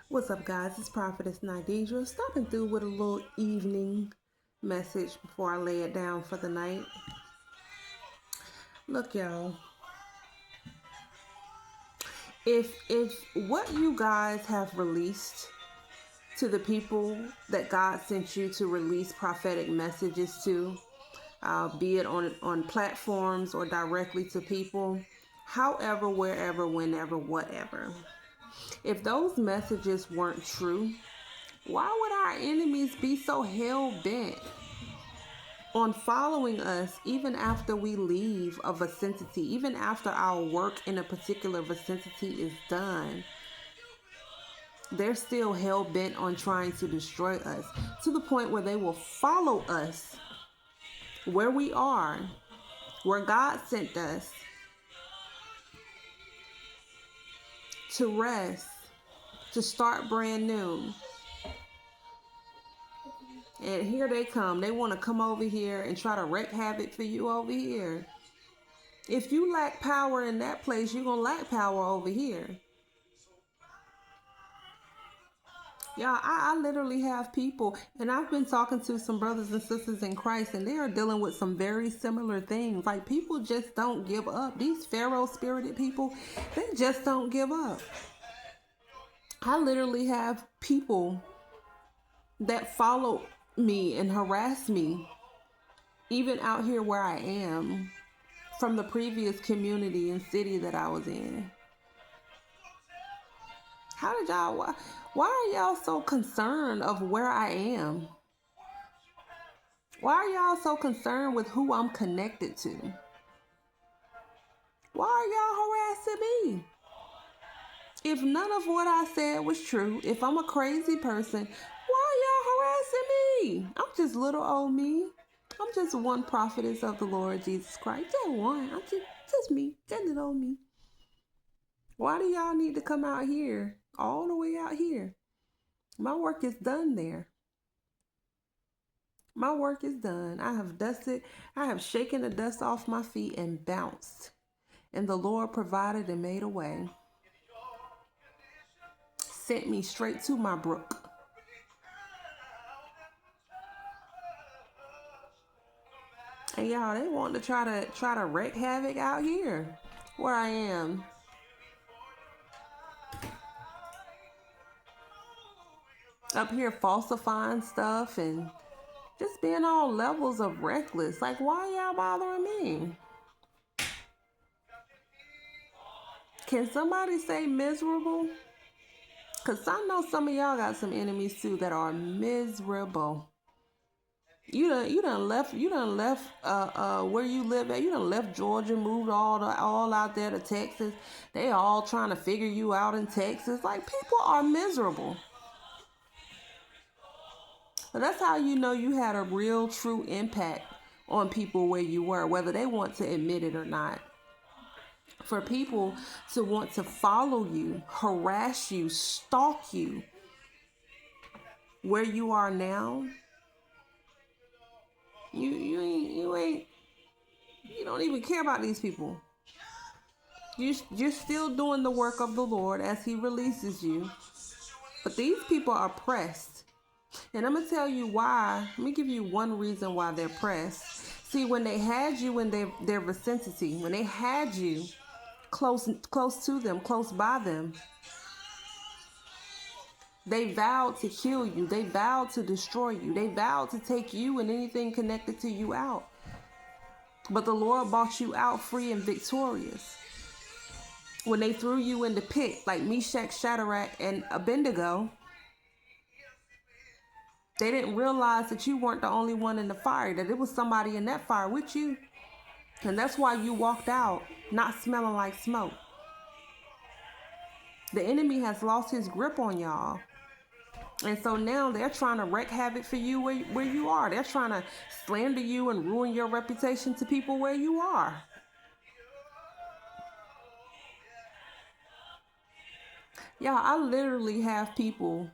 What's up, guys? It's Prophetess Nigel stopping through with a little evening message before I lay it down for the night. Look, y'all, if what you guys have released to the people that God sent you to release prophetic messages to, be it on platforms or directly to people, however, wherever, whenever, whatever. If those messages weren't true, why would our enemies be so hell-bent on following us even after we leave a vicinity, even after our work in a particular vicinity is done? They're still hell-bent on trying to destroy us to the point where they will follow us where we are, where God sent us to rest, to start brand new. And here they come. They want to come over here and try to wreak havoc for you over here. If you lack power in that place, you're going to lack power over here. Y'all, I literally have people, and I've been talking to some brothers and sisters in Christ, and they are dealing with some very similar things. Like, people just don't give up. These Pharaoh spirited people, they just don't give up. I literally have people that follow me and harass me, even out here where I am, from the previous community and city that I was in. How did y'all, why are y'all so concerned of where I am? Why are y'all so concerned with who I'm connected to? Why are y'all harassing me? If none of what I said was true, if I'm a crazy person, why are y'all harassing me? I'm just little old me. I'm just one prophetess of the Lord Jesus Christ. Just one. I'm just me. Just little old me. Why do y'all need to come out here? All the way out here. My work is done there. My work is done. I have dusted. I have shaken the dust off my feet and bounced. And the Lord provided and made a way. Sent me straight to my brook. And y'all, they want to try to wreak havoc out here where I am. Up here falsifying stuff and just being all levels of reckless. Like, why y'all bothering me? Can somebody say miserable? Because I know some of y'all got some enemies too that are miserable. You done left where you live at. You done left Georgia, moved all out there to Texas. They all trying to figure you out in Texas. Like, people are miserable. So that's how you know you had a real true impact on people where you were, whether they want to admit it or not. For people to want to follow you, harass you, stalk you where you are now, you don't even care about these people. You're still doing the work of the Lord as He releases you. But these people are pressed. And I'm going to tell you why. Let me give you one reason why they're pressed. See, when they had you in their vicinity, when they had you close to them, close by them, they vowed to kill you. They vowed to destroy you. They vowed to take you and anything connected to you out. But the Lord brought you out free and victorious. When they threw you in the pit, like Meshach, Shadrach, and Abednego, they didn't realize that you weren't the only one in the fire, that it was somebody in that fire with you. And that's why you walked out not smelling like smoke. The enemy has lost his grip on y'all. And so now they're trying to wreak havoc for you where you are. They're trying to slander you and ruin your reputation to people where you are. Y'all, I literally have people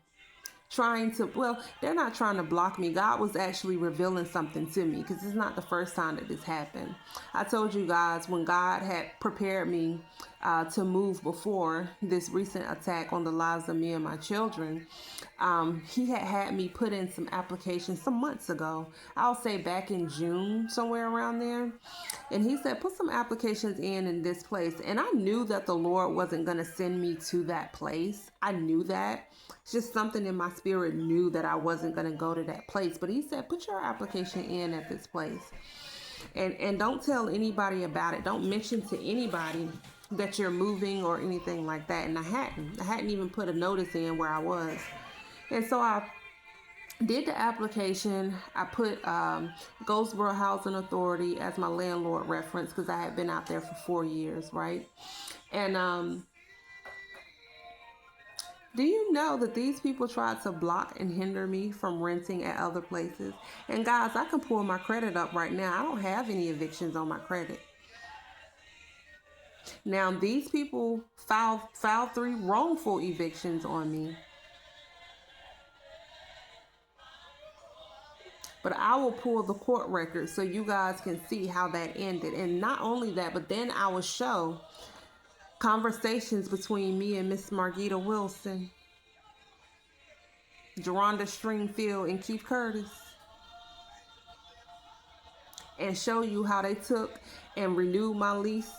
trying to, well, they're not trying to block me. God was actually revealing something to me because it's not the first time that this happened. I told you guys when God had prepared me to move before this recent attack on the lives of me and my children. He had me put in some applications some months ago. I'll say back in June, somewhere around there. And he said, put some applications in this place. And I knew that the Lord wasn't going to send me to that place. I knew that. It's just something in my spirit knew that I wasn't going to go to that place. But he said, put your application in at this place. And don't tell anybody about it. Don't mention to anybody that you're moving or anything like that. And I hadn't even put a notice in where I was. And so I did the application. I put Goldsboro Housing Authority as my landlord reference because I had been out there for 4 years, right? And do you know that these people tried to block and hinder me from renting at other places? And guys, I can pull my credit up right now. I don't have any evictions on my credit. Now, these people filed 3 wrongful evictions on me. But I will pull the court record so you guys can see how that ended. And not only that, but then I will show conversations between me and Miss Margita Wilson, Geronda Stringfield, and Keith Curtis. And show you how they took and renewed my lease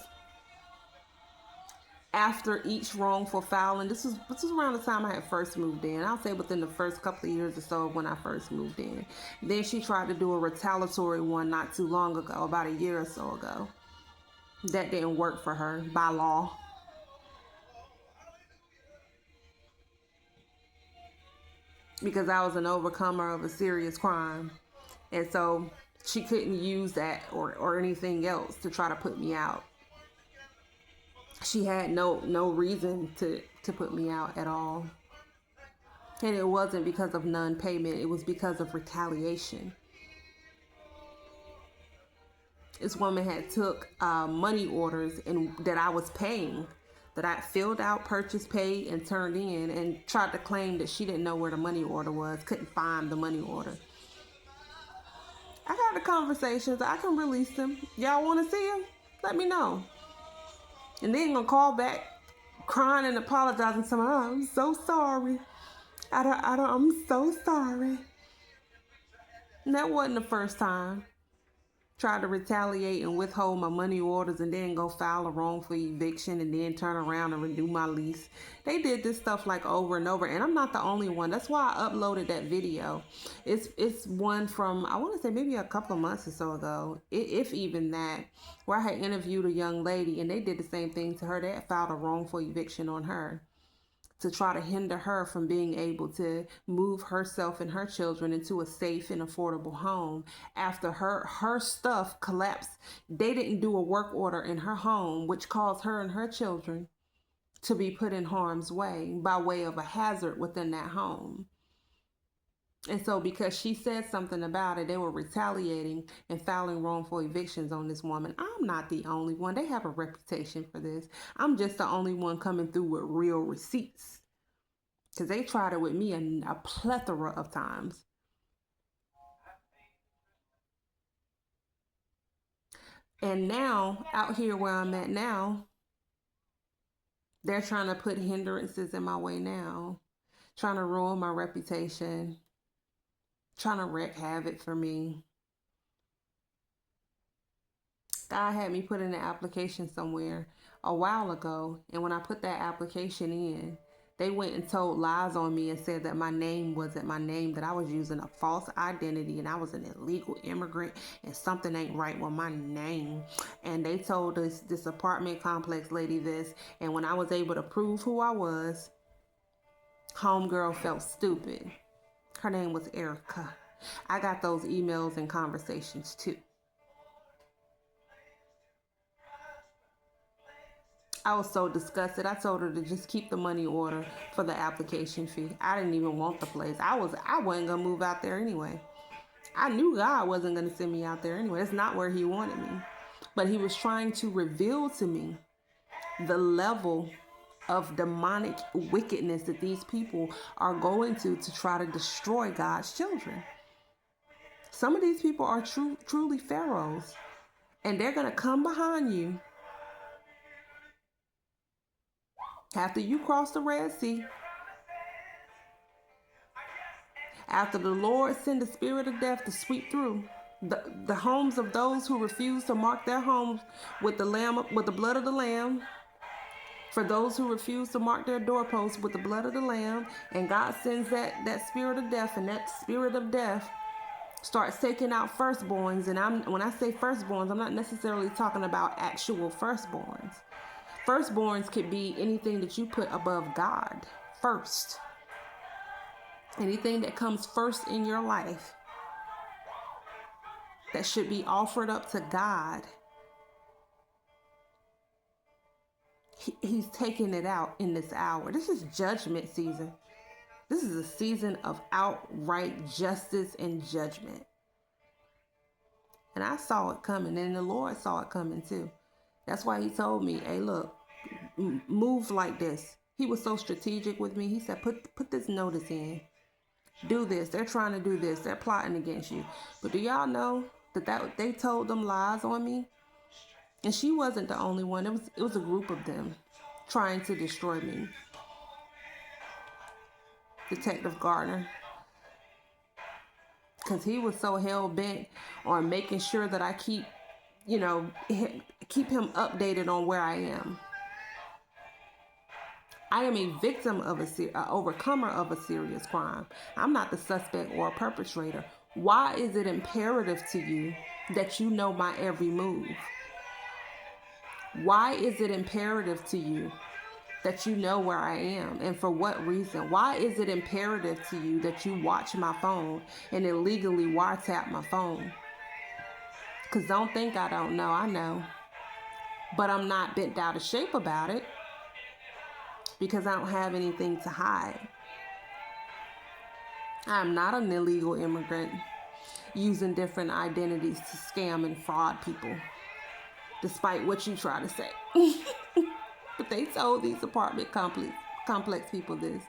after each wrongful filing. This was around the time I had first moved in. I'll say within the first couple of years or so of when I first moved in. Then she tried to do a retaliatory one not too long ago, about a year or so ago. That didn't work for her by law. Because I was an overcomer of a serious crime. And so she couldn't use that or anything else to try to put me out. She had no reason to put me out at all. And it wasn't because of non-payment. It was because of retaliation. This woman had took money orders that I was paying, that I filled out, purchased, paid, and turned in, and tried to claim that she didn't know where the money order was, couldn't find the money order. I got the conversations. I can release them. Y'all want to see them? Let me know. And then gonna call back crying and apologizing to me. Oh, I'm so sorry. I'm so sorry. And that wasn't the first time. Tried to retaliate and withhold my money orders and then go file a wrongful eviction and then turn around and renew my lease. They did this stuff like over and over, and I'm not the only one. That's why I uploaded that video. It's one from, I want to say maybe a couple of months or so ago, if even that, where I had interviewed a young lady and they did the same thing to her. They had filed a wrongful eviction on her to try to hinder her from being able to move herself and her children into a safe and affordable home after her stuff collapsed. They didn't do a work order in her home, which caused her and her children to be put in harm's way by way of a hazard within that home. And so because she said something about it, they were retaliating and filing wrongful evictions on this woman. I'm not the only one. They have a reputation for this. I'm just the only one coming through with real receipts. Because they tried it with me a plethora of times. And now, out here where I'm at now, they're trying to put hindrances in my way now. Trying to ruin my reputation. Trying to wreak havoc for me. God had me put in an application somewhere a while ago. And when I put that application in, they went and told lies on me and said that my name wasn't my name, that I was using a false identity and I was an illegal immigrant and something ain't right with my name. And they told this apartment complex lady this. And when I was able to prove who I was, homegirl felt stupid. Her name was Erica. I got those emails and conversations too. I was so disgusted. I told her to just keep the money order for the application fee. I didn't even want the place. I wasn't gonna move out there anyway. I knew God wasn't gonna send me out there anyway. That's not where He wanted me. But He was trying to reveal to me the level of demonic wickedness that these people are going to try to destroy God's children. Some of these people are truly pharaohs, and they're gonna come behind you After you cross the Red Sea, after the Lord send the spirit of death to sweep through the homes of those who refuse to mark their homes with the blood of the Lamb, for those who refuse to mark their doorposts with the blood of the Lamb, and God sends that spirit of death, and that spirit of death starts taking out firstborns. And when I say firstborns, I'm not necessarily talking about actual firstborns. Firstborns could be anything that you put above God first. Anything that comes first in your life that should be offered up to God. He's taking it out in this hour. This is judgment season. This is a season of outright justice and judgment. And I saw it coming, and the Lord saw it coming too. That's why he told me, hey, look, move like this. He was so strategic with me. He said, put this notice in. Do this. They're trying to do this. They're plotting against you. But do y'all know that they told them lies on me? And she wasn't the only one. It was a group of them trying to destroy me. Detective Gardner. Because he was so hell-bent on making sure that I keep him updated on where I am. I am a victim of an overcomer of a serious crime. I'm not the suspect or a perpetrator. Why is it imperative to you that you know my every move? Why is it imperative to you that you know where I am, and for what reason? Why is it imperative to you that you watch my phone and illegally wiretap my phone? Because don't think I don't know. I know. But I'm not bent out of shape about it because I don't have anything to hide. I'm not an illegal immigrant using different identities to scam and fraud people, despite what you try to say. But they told these apartment complex people this.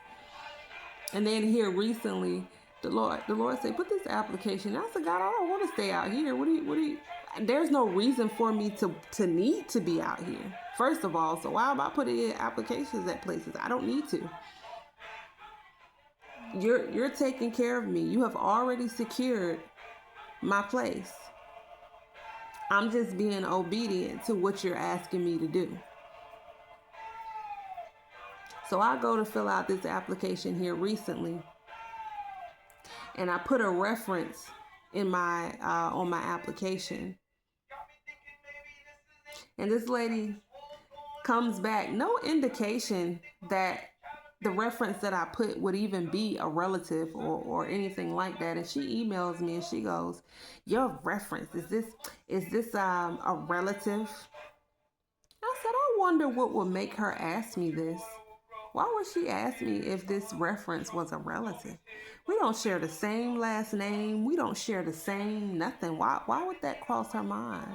And then here recently, the Lord said, put this application. I said, God, I don't want to stay out here. What do you? There's no reason for me to need to be out here. First of all, so why am I putting in applications at places? I don't need to. You're taking care of me. You have already secured my place. I'm just being obedient to what you're asking me to do. So I go to fill out this application here recently, and I put a reference in my on my application. And this lady comes back, no indication that the reference that I put would even be a relative or anything like that. And she emails me and she goes, your reference, is this a relative? I said, I wonder what would make her ask me this. Why would she ask me if this reference was a relative? We don't share the same last name. We don't share the same nothing. Why would that cross her mind?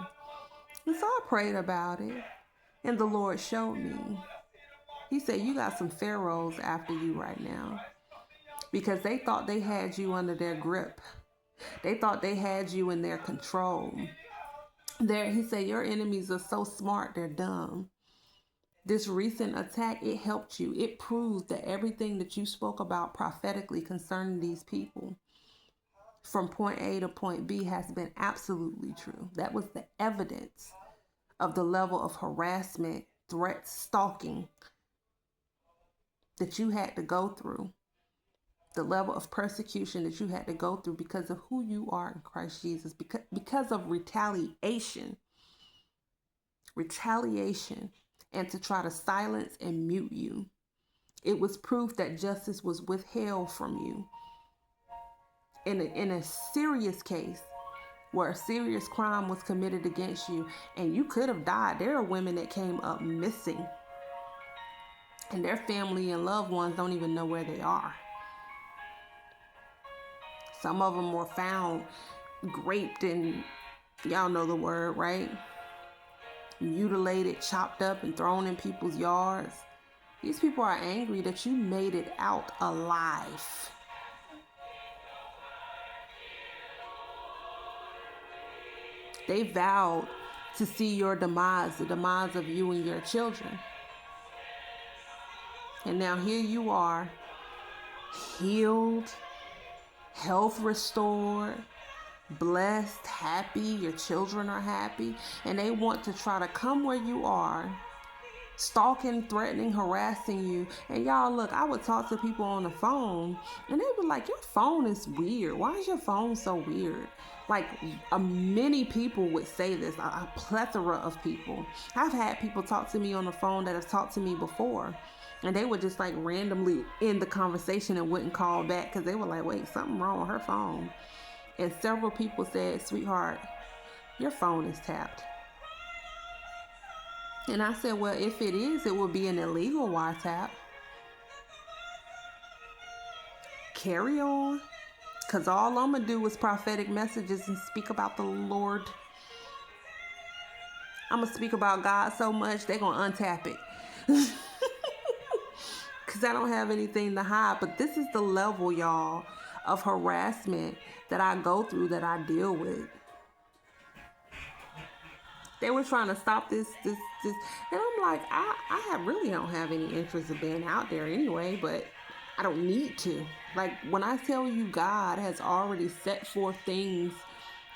And so I prayed about it, and the Lord showed me. He said, you got some pharaohs after you right now, because they thought they had you under their grip. They thought they had you in their control. He said, your enemies are so smart, they're dumb. This recent attack, it helped you. It proved that everything that you spoke about prophetically concerning these people from point A to point B has been absolutely true. That was the evidence of the level of harassment, threat, stalking that you had to go through. The level of persecution that you had to go through because of who you are in Christ Jesus, because of retaliation, and to try to silence and mute you. It was proof that justice was withheld from you. In a serious case where a serious crime was committed against you and you could have died. There are women that came up missing, and their family and loved ones don't even know where they are. Some of them were found raped and, y'all know the word, right? Mutilated, chopped up, and thrown in people's yards. These people are angry that you made it out alive. They vowed to see your demise, the demise of you and your children. And now here you are, healed, health restored, blessed, happy, your children are happy, and they want to try to come where you are, stalking, threatening, harassing you. And y'all, look, I would talk to people on the phone and they were like, your phone is weird. Why is your phone so weird? Like, many people would say this, a plethora of people. I've had people talk to me on the phone that have talked to me before, and they would just like randomly end the conversation and wouldn't call back because they were like, wait, something wrong with her phone. And several people said, sweetheart, your phone is tapped. And I said, well, if it is, it will be an illegal wiretap. Carry on. Because all I'm going to do is prophetic messages and speak about the Lord. I'm going to speak about God so much, they're going to untap it. Because I don't have anything to hide. But this is the level, y'all, of harassment that I go through, that I deal with. They were trying to stop this. And I'm like, I really don't have any interest in being out there anyway, but I don't need to. Like, when I tell you God has already set forth things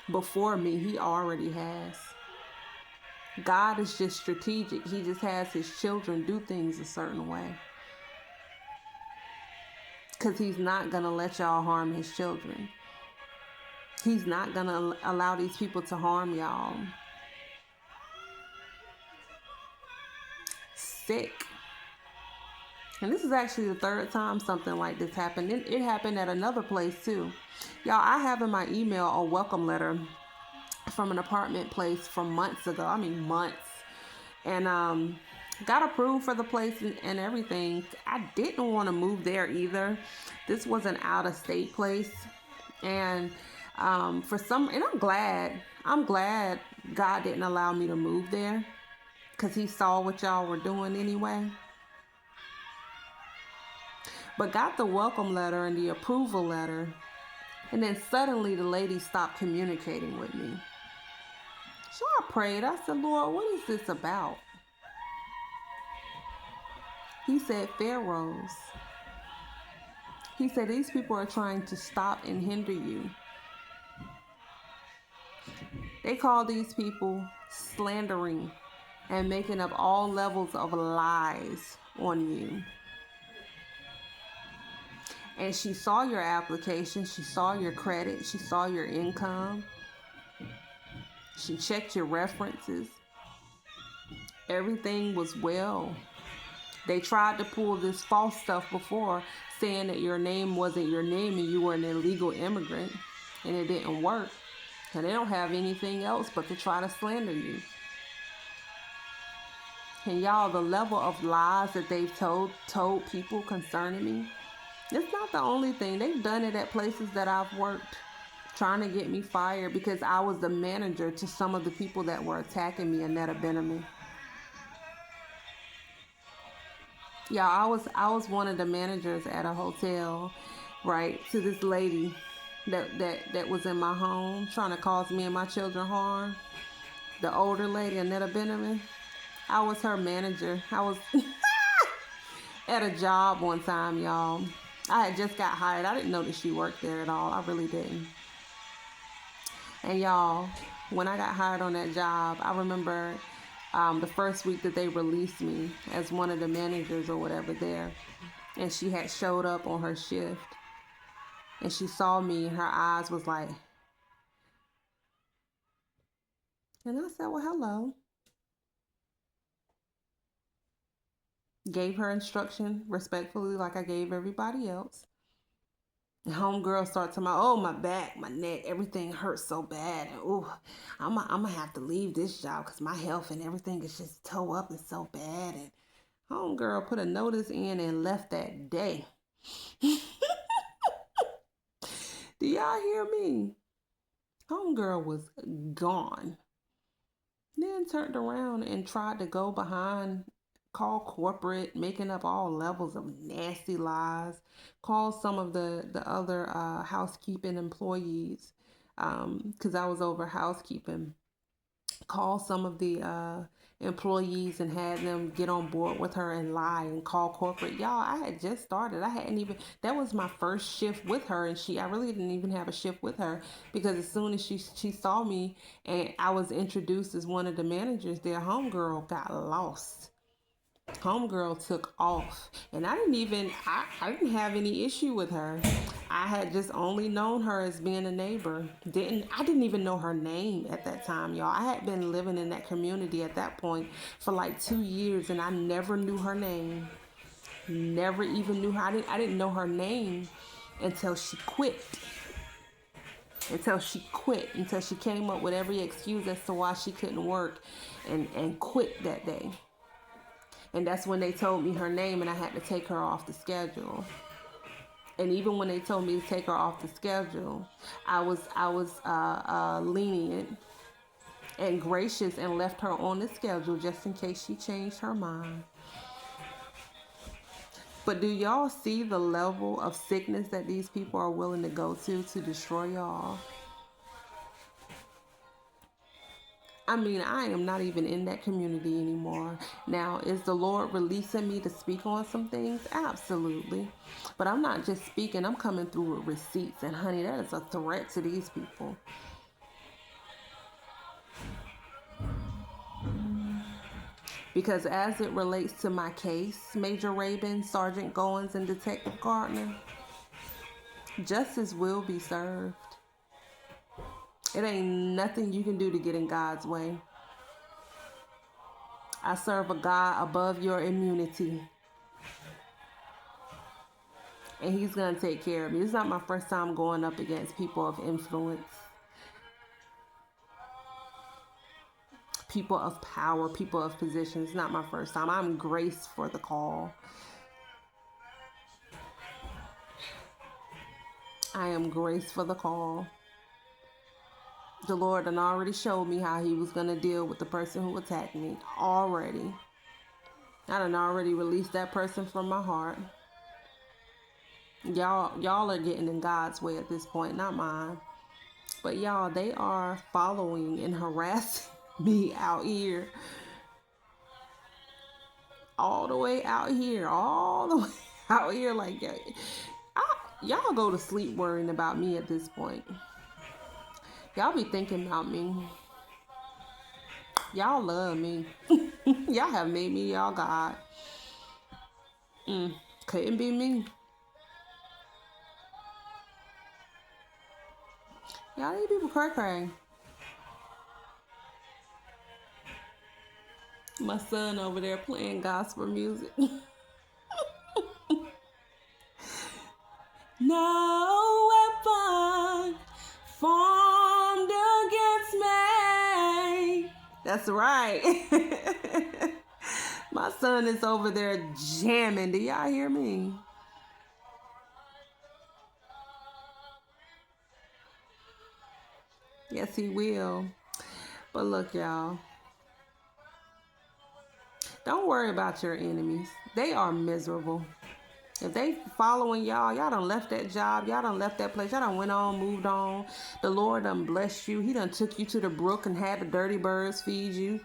before me, he already has. God is just strategic. He just has his children do things a certain way. Because he's not going to let y'all harm his children. He's not going to allow these people to harm y'all. Sick. And this is actually the third time something like this happened. It happened at another place too. Y'all, I have in my email a welcome letter from an apartment place from months ago. I mean, months. And got approved for the place and everything. I didn't want to move there either. This was an out-of-state place. And and I'm glad God didn't allow me to move there, because he saw what y'all were doing anyway. But got the welcome letter and the approval letter, and then suddenly the lady stopped communicating with me. So I prayed. I said, Lord, what is this about? He said, Pharaohs. He said, these people are trying to stop and hinder you. They call these people slandering and making up all levels of lies on you. And she saw your application. She saw your credit. She saw your income. She checked your references. Everything was well. They tried to pull this false stuff before, saying that your name wasn't your name and you were an illegal immigrant, and it didn't work. And they don't have anything else but to try to slander you. And y'all, the level of lies that they've told people concerning me, it's not the only thing. They've done it at places that I've worked, trying to get me fired because I was the manager to some of the people that were attacking me and that have been to me. Yeah, I was one of the managers at a hotel, right, to this lady that was in my home trying to cause me and my children harm. The older lady, Annetta Benjamin. I was her manager. I was at a job one time, y'all. I had just got hired. I didn't know that she worked there at all. I really didn't. And y'all, when I got hired on that job, I remember the first week that they released me as one of the managers or whatever there. And she had showed up on her shift. And she saw me and her eyes was like. And I said, well, hello. Gave her instruction respectfully like I gave everybody else. And homegirl started talking about, oh, my back, my neck, everything hurts so bad. Oh, I'm going to have to leave this job because my health and everything is just toe up and so bad. And homegirl put a notice in and left that day. Do y'all hear me? Homegirl was gone. Then turned around and tried to go behind, call corporate, making up all levels of nasty lies, call some of the other housekeeping employees, because I was over housekeeping, call some of the employees and had them get on board with her and lie and call corporate. Y'all, I had just started. I hadn't even, that was my first shift with her, and I really didn't even have a shift with her, because as soon as she saw me and I was introduced as one of the managers, their homegirl got lost. Homegirl took off, and I didn't have any issue with her. I had just only known her as being a neighbor. I didn't even know her name at that time, y'all. I had been living in that community at that point for like 2 years, and I never knew her name. Never even knew her. I didn't know her name until she quit. Until she came up with every excuse as to why she couldn't work, and quit that day. And that's when they told me her name, and I had to take her off the schedule. And even when they told me to take her off the schedule, I was lenient and gracious and left her on the schedule just in case she changed her mind. But do y'all see the level of sickness that these people are willing to go to destroy y'all? I mean, I am not even in that community anymore. Now, is the Lord releasing me to speak on some things? Absolutely. But I'm not just speaking, I'm coming through with receipts. And honey, that is a threat to these people. Because as it relates to my case, Major Rabin, Sergeant Goins, and Detective Gardner, justice will be served. It ain't nothing you can do to get in God's way. I serve a God above your immunity. And he's going to take care of me. It's not my first time going up against people of influence. People of power, people of position. It's not my first time. I'm graced for the call. I am graced for the call. The Lord done already showed me how he was going to deal with the person who attacked me. Already. I done already released that person from my heart. Y'all are getting in God's way at this point, not mine. But y'all, they are following and harassing me out here. All the way out here. All the way out here. Like, y'all go to sleep worrying about me at this point. Y'all be thinking about me. Y'all love me. Y'all have made me y'all God. Couldn't be me. Y'all need people cray. My son over there playing gospel music. No weapon formed against me. That's right. My son is over there jamming. Do y'all hear me? Yes, he will. But look, y'all. Don't worry about your enemies. They are miserable. If they following y'all done left that job, y'all done left that place, y'all done went on, moved on. The Lord done blessed you. He done took you to the brook and had the dirty birds feed you.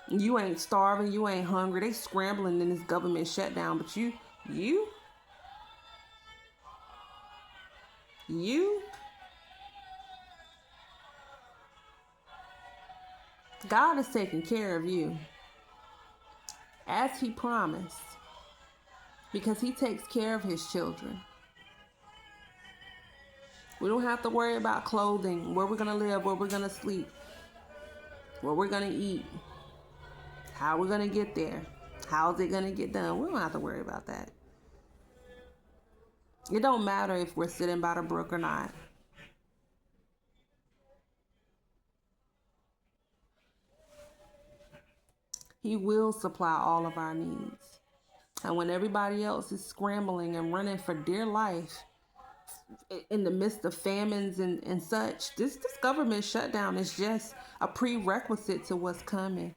You ain't starving, you ain't hungry. They scrambling in this government shutdown, but you, God is taking care of you. As he promised. Because he takes care of his children. We don't have to worry about clothing, where we're going to live, where we're going to sleep, what we're going to eat, how we're going to get there, how's it going to get done. We don't have to worry about that. It don't matter if we're sitting by the brook or not. He will supply all of our needs. And when everybody else is scrambling and running for dear life in the midst of famines and such, this government shutdown is just a prerequisite to what's coming.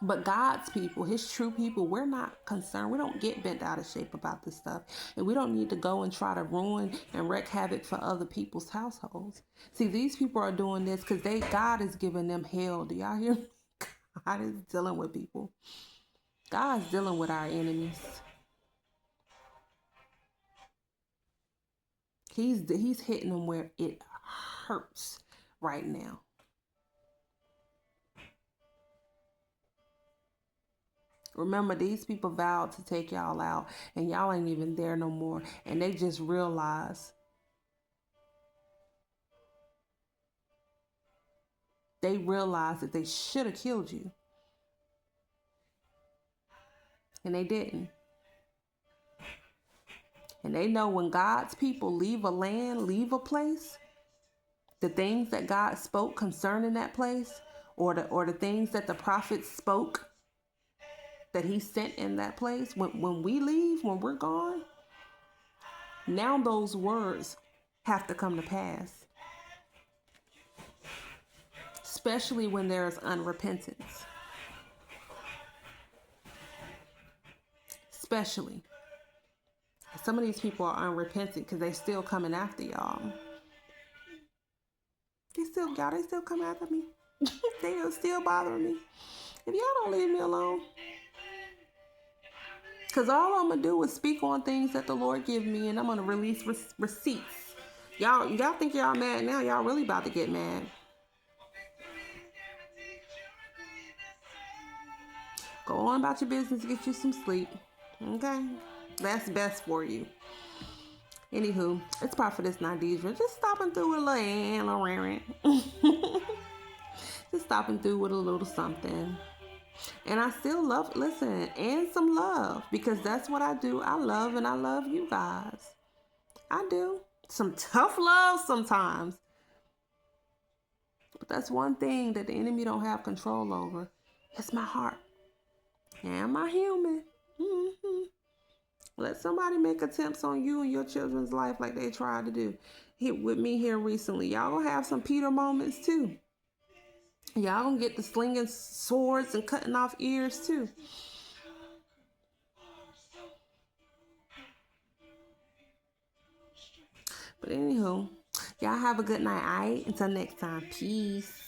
But God's people, his true people, we're not concerned. We don't get bent out of shape about this stuff. And we don't need to go and try to ruin and wreak havoc for other people's households. See, these people are doing this because God is giving them hell. Do y'all hear me? God is dealing with people. God's dealing with our enemies. He's hitting them where it hurts right now. Remember, these people vowed to take y'all out, and y'all ain't even there no more. And they just realized that they should have killed you. And they didn't. And they know when God's people leave a land, leave a place, the things that God spoke concerning that place, or the things that the prophets spoke that he sent in that place, when we leave, when we're gone, now those words have to come to pass. Especially when there's unrepentance. Especially. Some of these people are unrepentant because they still coming after y'all. They still come after me. They are still bothering me. If y'all don't leave me alone. Because all I'm going to do is speak on things that the Lord give me, and I'm going to release receipts. Y'all think y'all mad now. Y'all really about to get mad. Go on about your business. Get you some sleep. Okay? That's best for you. Anywho, it's Prophetess Nadidra. Just stopping through with a little just stopping through with a little something. And I still love, listen, and some love, because that's what I do. I love, and I love you guys. I do. Some tough love sometimes. But that's one thing that the enemy don't have control over. It's my heart. Am I human? Mm-hmm. Let somebody make attempts on you and your children's life like they tried to do with me here recently. Y'all gonna have some Peter moments too. Y'all gonna get the slinging swords and cutting off ears too. But anywho, y'all have a good night, alright? Until next time. Peace.